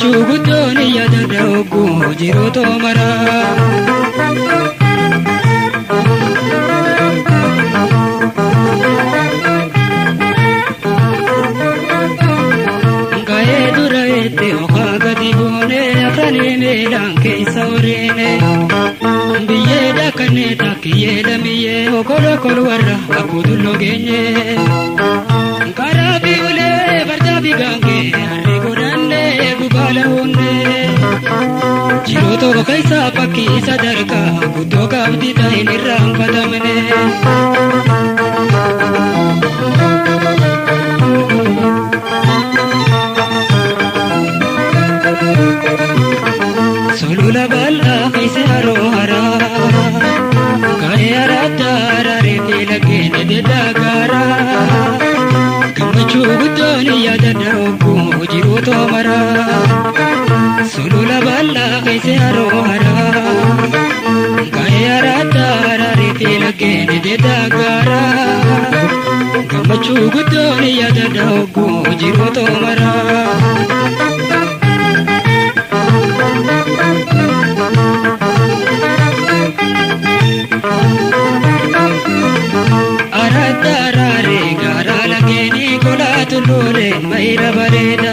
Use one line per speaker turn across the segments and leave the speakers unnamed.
gammachuu guddoon yaadadha ogguu jirootoo maraa. Ga'ee dura eette okaa gadi buune afranii miilaan keessa oreene. Biyyee daakannee takkiyyee lamiyyee okolo kolu warra akkuutulloo geenye. Karaa fi ulee barjaa fi gaangee harree godhannee gubaala hoonnee. Jirootoo keessaa fakkii sadarkaa guddoo qabdi ta'in irraanfatamne. Sulula bal'aa keessa haroo haraa. Ga'ee araaddaa araaree fi laggeen deddeedaa gaaraa. Gammachuu guddoon yaadadha ogguu jirootoo maraa. Sulula bal'aa keessa haroo haraa. Ga'ee araaddaa araaree fi laggeen deddeedaa gaaraa. Gammachuu guddoon yaadadha ogguu jirootoo maraa. Tulluuleen mayra bareeda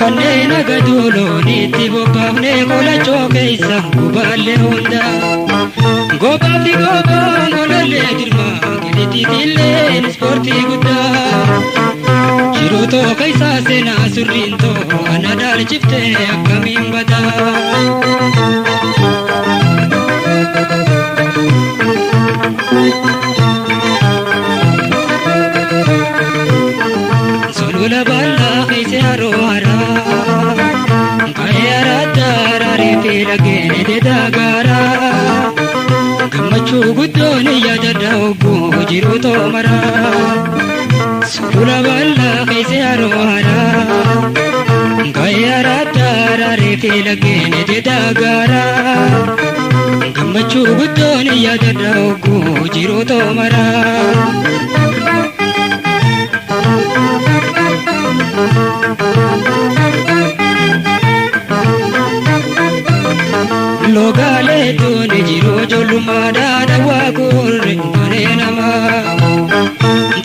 kanneen aga duuloonitti bobbaafnee kolachoo keessa gubaallee hunda gobaafni gobaa molallee girmaa gidittiitilleen ispoortii guddaa jirootoo keessaa seenaa surriintoo ana dhaalchiftee akkamiin badaa. Sulula bal'aa keessa haroo haraa. Ga'ee araaddaa araaree fi laggeen deddeedaa gaaraa. Gammachuu guddoon yaadadha ogguu jirootoo maraa. Sulula bal'aa keessa haroo haraa. Ga'ee araaddaa araaree fi laggeen deddeedaa gaaraa. Gammachuu guddoon yaadadha ogguu jirootoo maraa. Logaalee tuuni jiruu ijoollummaadhaa dhawaa gurre malee namaa.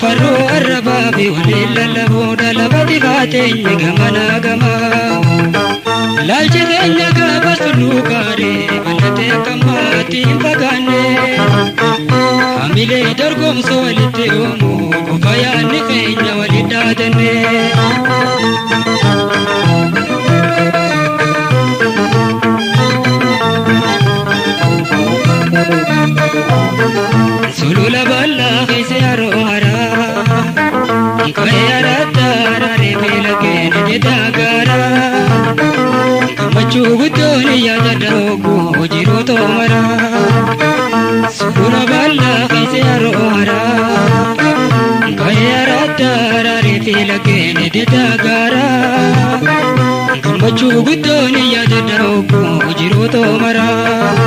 Farroo arrabaa fi waliin lallabuudha lafati faateenye gamanaa gamaa. Laalchi keenya gaafas tulluu gaaree bal'atee akka maatii hin fagaanne. Hamilee dorgomsoo walitti oomu qofa yaadni keenya waliin dhaadanne. Sulula bal'aa keessa haroo haraa. Ga'ee araaddaa araaree fi laggeen deddeedaa gaaraa. Gammachuu guddoon yaadadha ogguu jirootoo maraa. Sulula bal'aa keessa haroo haraa. Ga'ee araaddaa araaree fi laggeen deddeedaa gaaraa. Gammachuu guddoon yaadadha ogguu jirootoo maraa.